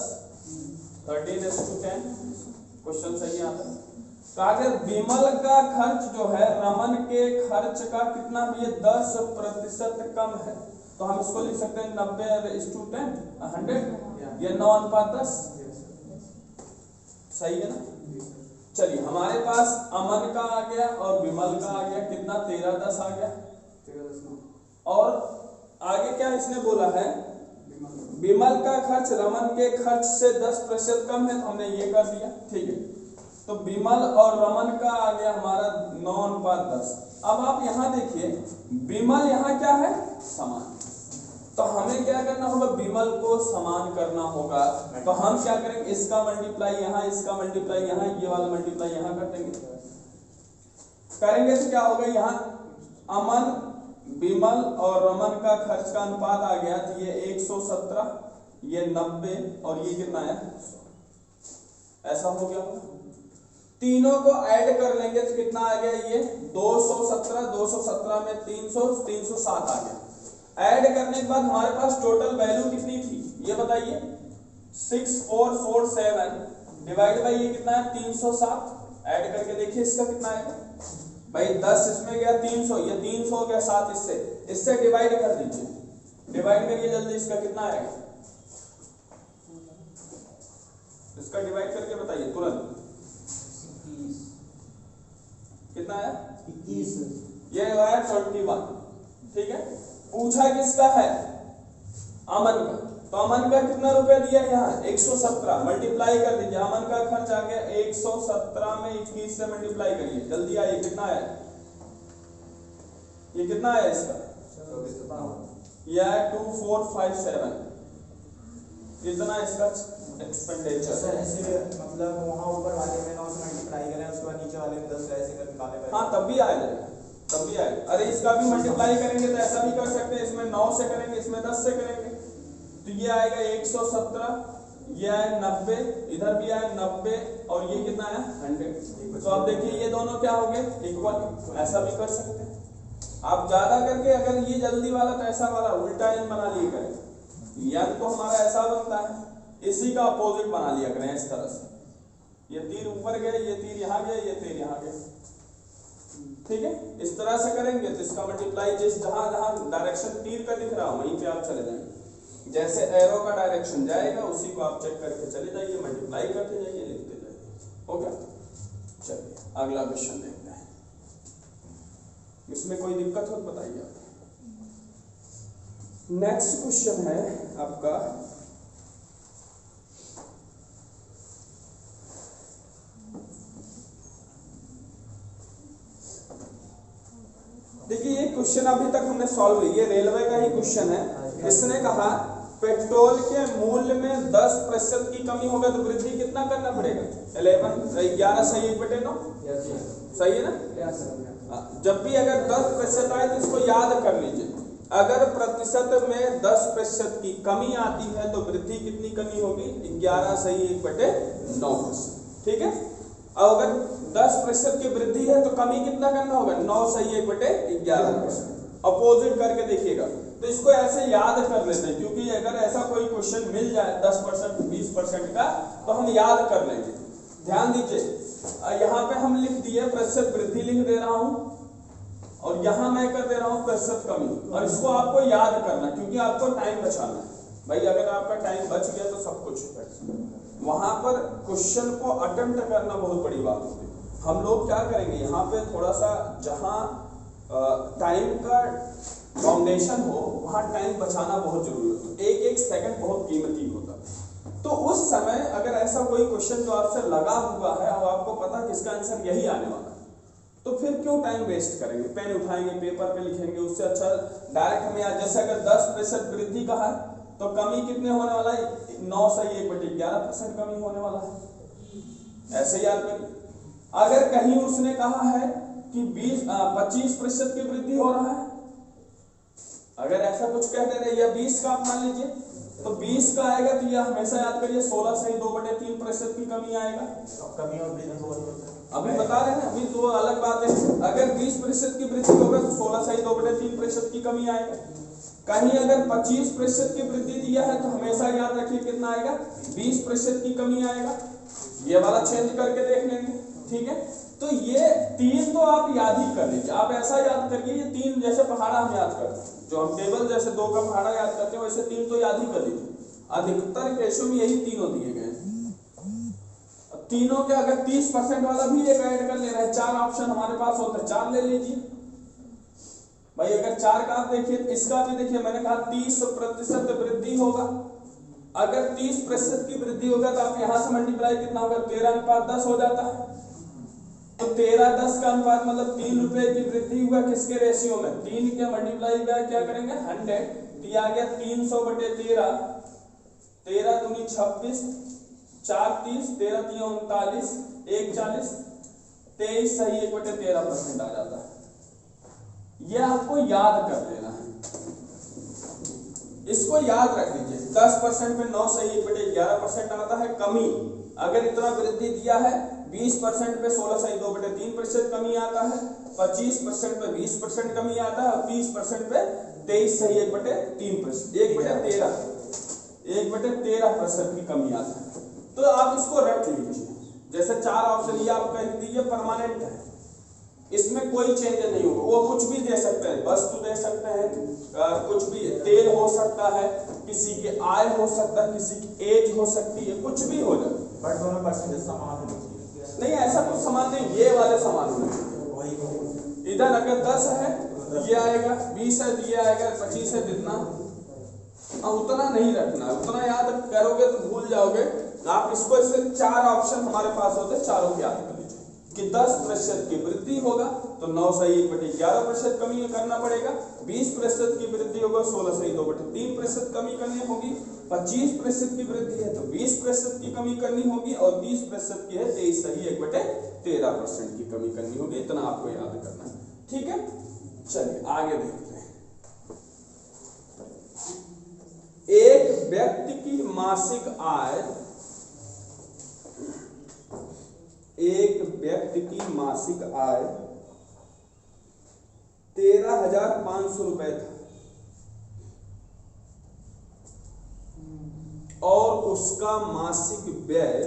A: 13:10। क्वेश्चन सही आता है। तो अगर विमल का खर्च जो है रमन के खर्च का कितना भी 10% कम है, तो हम इसको लिख सकते हैं 90:10 100 या 9:10। सही है ना? चलिए, हमारे पास अमन का आ गया और विमल का आ गया, कितना 13:10 आ गया। और आगे क्या इसने बोला है? विमल का खर्च रमन के खर्च से 10% कम है, तो हमने ये कर दिया। ठीक है, तो विमल और रमन का आ गया हमारा 9:10। अब आप यहाँ देखिए, विमल यहाँ क्या है? समान। तो हमें क्या करना होगा? विमल को समान करना होगा। तो हम क्या करेंगे? इसका मल्टीप्लाई यहाँ, इसका मल्टीप्लाई यहाँ, ये वाला मल्टीप्लाई यहाँ कर देंगे। करेंगे तो क्या होगा? यहाँ अमन, विमल और रमन का खर्च का अनुपात आ गया, तो ये 117, ये 90 और ये कितना है? ऐसा हो गया। तीनों को ऐड कर लेंगे तो कितना आ गया? ये 217 में 307 आ गया। ऐड करने के बाद हमारे पास टोटल वैल्यू कितनी थी ये बताइए? 6447 डिवाइड बाई ये कितना है? 307। ऐड करके देखिए इसका कितना आएगा भाई? 10 इसमें गया, 300, ये 300 हो गया, 7 इससे डिवाइड कर दीजिए। डिवाइड करिए जल्दी, इसका कितना आएगा? इसका डिवाइड करके बताइए तुरंत। कितना है?
C: 21।
A: ये आया 21। ठीक है, पूछा किसका है? अमन का। तो अमन का कितना रुपया दिया यहाँ? 117। मल्टीप्लाई कर दीजिए, अमन का खर्च आ गया 117 में 21 से मल्टीप्लाई करिए, जल्दी आइए। कितना है ये? कितना है इसका? यह 2457। इतना इसका एक्सपेंडिचर।
C: ऐसे मतलब वहाँ ऊपर वाले में 9 से मल्टीप्लाई करें, उसके बाद नीचे वाले में 10 ऐसे कर निकाले।
A: हाँ, तब भी आ जाएगा, तब भी आएगा। अरे इसका भी मल्टीप्लाई करेंगे तो ऐसा भी कर सकते हैं, इसमें 9 से करेंगे, इसमें 10 से करेंगे, तो ये आएगा 117, ये है 90, इधर भी आए 90 और ये कितना है? 100। तो अब देखिए ये दोनों क्या हो गए? इक्वल। ऐसा भी कर सकते हैं आप। ज्यादा करके अगर ये जल्दी वाला तो ऐसा वाला उल्टा एन बना लिए करें, या तो हमारा ऐसा बनता है, इसी का अपोजिट बना लिया करें इस तरह से। ये तीर ऊपर गए, ये तीर यहाँ गए, ये तीर यहाँ गए। ठीक है, इस तरह से करेंगे तो इसका मल्टीप्लाई जिस जहां जहां डायरेक्शन तीर का दिख रहा हो वहीं पे आप चले जाएंगे। जैसे एरो का डायरेक्शन जाएगा उसी को आप चेक करके चले जाइए, मल्टीप्लाई करते जाइए, लिखते जाइए। हो गया? चलिए अगला क्वेश्चन देखते हैं। इसमें कोई दिक्कत हो तो बताइए आप। नेक्स्ट क्वेश्चन है आपका देखिए, ये क्वेश्चन अभी तक हमने सॉल्व किया, ये रेलवे का ही क्वेश्चन है। इसने कहा पेट्रोल के मूल्य में 10% की कमी होगा तो वृद्धि कितना करना पड़ेगा? 11 सही 1/9 सही है ना? जब भी अगर 10% आए तो इसको याद कर लीजिए। अगर प्रतिशत में 10% की कमी आती है तो वृद्धि कितनी कमी होगी? 11 सही 1/9%। ठीक है, अब अगर 10% की वृद्धि है तो कमी कितना करना होगा? 9 सही 1/11%। अपोजिट करके देखिएगा। तो इसको ऐसे याद कर लेते हैं, क्योंकि अगर ऐसा कोई क्वेश्चन मिल जाए 10% 20% का तो हम याद कर लेंगे। ध्यान दीजिए, यहाँ पे हम लिख दिए प्रतिशत वृद्धि लिख दे रहा हूं और यहाँ मैं कर दे रहा हूँ प्रतिशत कमी, और इसको आपको याद करना क्योंकि आपको टाइम बचाना है। भाई अगर आपका टाइम बच गया तो सब कुछ वहां पर क्वेश्चन को अटेम्प्ट करना बहुत बड़ी बात होती है। हम लोग क्या करेंगे, यहाँ पे थोड़ा सा जहाँ टाइम का फाउंडेशन हो वहाँ टाइम बचाना बहुत जरूरी होता है। एक एक सेकंड बहुत कीमती होता है। तो उस समय अगर ऐसा कोई क्वेश्चन जो आपसे लगा हुआ है और आपको पता कि इसका आंसर यही आने वाला है, तो फिर क्यों टाइम वेस्ट करेंगे, पेन उठाएंगे पेपर पे लिखेंगे, उससे अच्छा डायरेक्ट हमें याद। जैसे अगर 10% वृद्धि कहा है तो कमी कितने होने वाला है, 9 सही 1/11% कमी होने वाला है, ऐसे याद करिए। अगर कहीं उसने कहा है कि 25% की वृद्धि हो रहा है, अगर ऐसा कुछ कह दे रहे या 20 का आप मान लीजिए, तो 20 का आएगा तो यह हमेशा याद करिए 16 सही 2/3% की कमी आएगा।
C: कमी और वृद्धि हो रही है,
A: अभी बता रहे हैं, अभी तो अलग बात है। अगर 20% की वृद्धि होगा तो 16 सही 2/3% की कमी आएगा। कहीं अगर 25% की वृद्धि दिया है तो हमेशा याद रखिए कितना आएगा, 20% की कमी आएगा। ये वाला चेंज करके देख लेंगे, ठीक है। तो ये 3 तो आप याद ही कर लीजिए, आप ऐसा याद करिए, ये 3 जैसे पहाड़ा हम याद करते हैं, जो हम टेबल जैसे 2 का पहाड़ा याद करते हैं, वैसे 3 तो याद ही कर लीजिए। अधिकतर केसों में यही तीनों दिए गए हैं। तीनों के अगर 30% वाला भी एक ऐड कर ले रहे हैं, 4 ऑप्शन हमारे पास होते हैं, 4 ले लीजिए भाई। अगर 4 का आप देखिए, इसका भी देखिए, मैंने कहा 30% वृद्धि होगा। अगर 30% की वृद्धि होगा तो आप यहां से मल्टीप्लाई कितना होगा, 13:10 हो जाता है। तो 13:10 का अनुपात मतलब 3 रुपए की वृद्धि हुआ, किसके रेशियो में, 3 के मल्टीप्लाई बाय क्या करेंगे 100, तो ये आ गया 300/13, 13 दूनी 26, 4 30, 13 3 39, 1 40, 23 सही 1/13% आ जाता है। ये आपको याद कर लेना है, इसको याद रख लीजिए। 10% में 9 सही 1/11% आता है कमी। अगर इतना वृद्धि दिया है, 20% पे 16 सही 2/3% कमी आता है, 25% पे 20% कमी आता है, और 30% पे 23 सही 1/3%, 1/13% की कमी आता है। तो आप इसको रख लीजिए। जैसे 4 ऑप्शन ये आप कह दीजिए परमानेंट है, इसमें कोई चेंज नहीं होगा। वो कुछ भी दे सकते हैं, वस्तु दे सकते हैं, कुछ भी, तेल हो सकता है, किसी की आय हो सकता है, किसी की एज हो सकती है, कुछ भी हो जाए,
C: बट दोनों परसेंटेज समान होने
A: नहीं ऐसा कुछ समान नहीं, ये वाले समान होने। इधर अगर 10 है तो ये आएगा, 20 है तो ये आएगा, 25 है जितना, उतना नहीं रखना, उतना याद करोगे तो भूल जाओगे आप। इसको इससे 4 ऑप्शन हमारे पास होते हैं, चारों की याद कर लीजिए कि 10% की वृद्धि होगा तो 9 सही 1/11% कमी करना पड़ेगा, 20% की वृद्धि होगा 16 सही 2/3% कमी करनी होगी, 25% की वृद्धि है तो 20% की कमी करनी होगी, और 30% की है 23 सही 1/13% की कमी करनी होगी। इतना आपको याद करना है, ठीक है। चलिए आगे देखते हैं। एक व्यक्ति की मासिक आय, एक व्यक्ति की मासिक आय 13,500 रुपए था, और उसका मासिक व्यय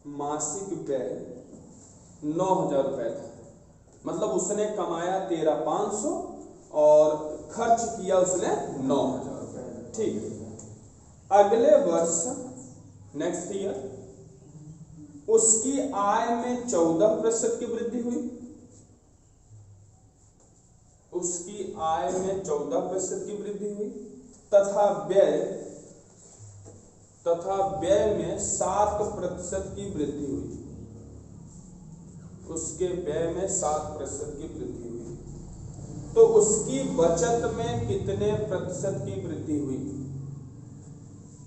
A: 9,000 रुपए था। मतलब उसने कमाया 13,500 और खर्च किया उसने 9,000 रुपए, ठीक है। अगले वर्ष नेक्स्ट ईयर उसकी आय में 14% की वृद्धि हुई, उसकी आय में 14% की वृद्धि हुई, तथा व्यय में 7% की वृद्धि हुई, उसके व्यय में 7% की वृद्धि हुई। तो उसकी बचत में कितने प्रतिशत की वृद्धि हुई,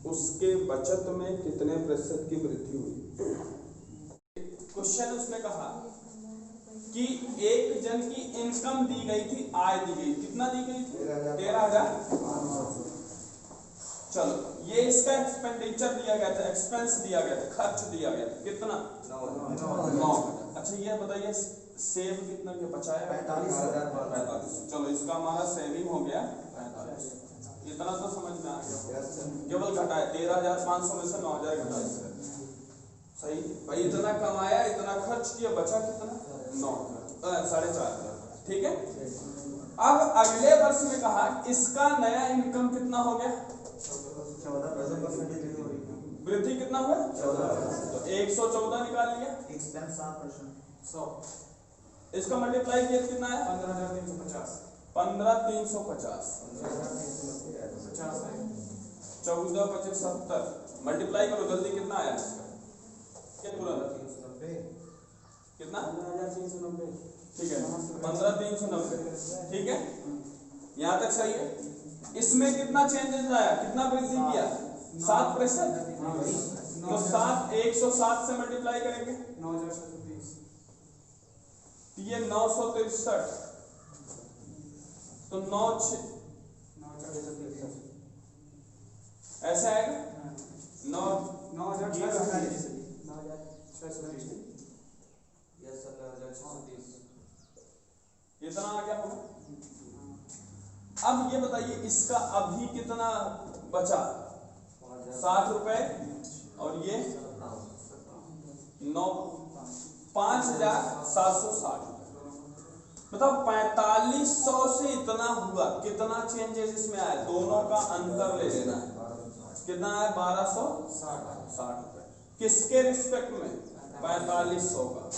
A: उसके बचत में कितने प्रतिशत की वृद्धि हुई। क्वेश्चन उसने कहा कि एक जन की इनकम दी गई थी, आय दी गई, कितना दी गई थी 13,500। चलो ये इसका एक्सपेंडिचर दिया गया था, एक्सपेंस दिया गया था, खर्च दिया गया था, कितना 9,000। अच्छा ये बताइए सेव कितना के बचाया 45,000। चलो इसका हमारा सेविंग हो गया 45। इतना तो समझ में आ गया, केवल घटाए 13,500 में से 9,000 घटाए, सही भाई। इतना कमाया, इतना खर्च किया, बचा कितना 9,000, 4,500, ठीक है। अब अगले वर्ष में कहा इसका नया इनकम कितना हो गया,
C: 14%
A: वृद्धि कितना हुआ 14%। तो 114 निकाल लिया,
C: एक्सपेंस 7%,
A: 100, इसका मल्टीप्लाई किया कितना है
C: 15,350।
A: 15,350 14,75 मल्टीप्लाई करो जल्दी, कितना आया इसका? कितना?
B: 15,390।
A: ठीक है, 15,390। ठीक है, यहाँ तक सही है। इसमें कितना चेंजेस आया, कितना वृद्धि किया? 7%। तो 107 से मल्टीप्लाई करेंगे
B: 9,430।
A: तो ये 963, तो
B: 9,430
A: ऐसे आएगा
B: 9,630।
A: इतना आ गया होगा। अब ये बताइए इसका अभी कितना बचा? 60 रुपए, और ये 5,760। मतलब 4500 से इतना हुआ। कितना चेंजेस इसमें आया? दोनों का अंतर ले लेना है। कितना है? 1260 रुपए। किसके रिस्पेक्ट में? 4500 का।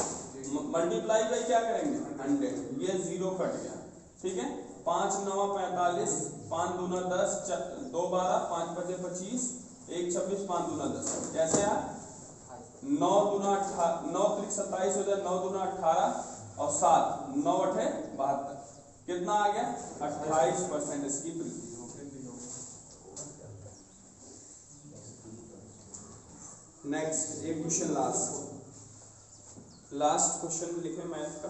A: मल्टीप्लाई बाई क्या करेंगे? 100। ये 0 कट गया। ठीक है, 5 9 45, 5 दूना 10, 2 12, 5 5 25, 1 26, 5 दूना 10। कैसे है? 9 दूना 9 त्रिक 27 हो जाए, 9 दूना 18 और 7 9 8 72। कितना आ गया? 28% इसकी वृद्धि हो गई। नेक्स्ट एक क्वेश्चन, लास्ट क्वेश्चन लिखे मैथ का।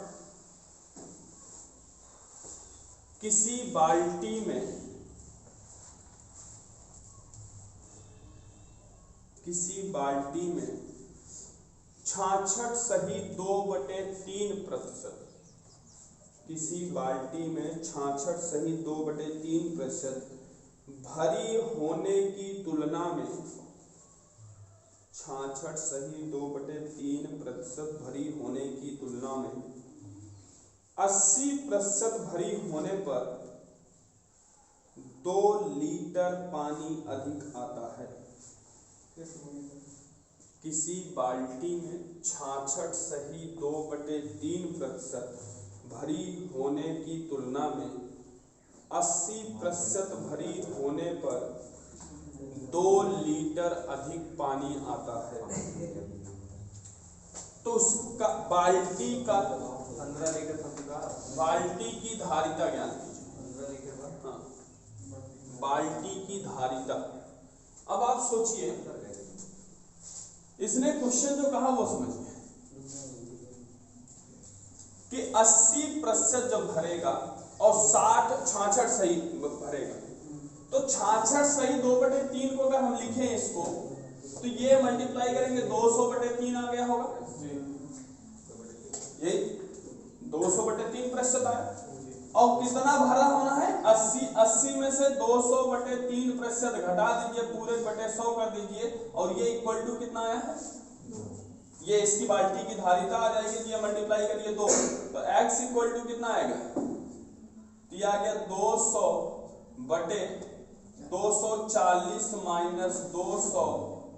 A: किसी बाल्टी में 66 सही 2/3%। किसी बाल्टी में 66 सही 2/3% भरी होने की तुलना में 66 सही 2/3% भरी होने की तुलना में 80% भरी होने पर 2 लीटर पानी अधिक आता है। किसी बाल्टी में 66 सही 2/3% भरी होने की तुलना में 80% भरी होने पर 2 लीटर अधिक पानी आता है। तो उसका बाल्टी की धारिता ज्ञात कीजिए। हाँ, बाल्टी की धारिता। अब आप सोचिए, इसने क्वेश्चन जो कहा वो समझिए कि 80% जब भरेगा और 66 सही भरेगा, तो 66 सही 2/3 को अगर हम लिखें इसको, तो ये मल्टीप्लाई करेंगे 200/3 आ गया होगा। यही 200/3% आया। और कितना भरा होना है? 80 में से 200/3% घटा दीजिए, पूरे बटे 100 कर दीजिए, और ये इक्वल टू कितना आया है? ये इसकी बाल्टी की धारिता आ जाएगी। ये मल्टीप्लाई करिए 2, तो x इक्वल टू कितना आएगा? ये आ गया 200/240 माइनस 200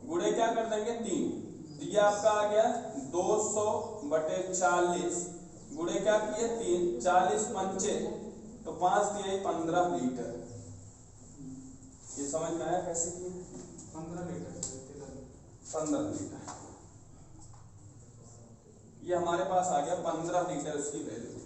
A: गुणे क्या कर देंगे 3। तो ये आपका आ गया 200/40 गुणे क्या किए 3, 40 पंचे तो 5 दिया 15 लीटर। ये समझ में आया कैसे किए?
B: 15 लीटर।
A: ये हमारे पास आ गया 15 लीटर उसकी वैल्यू।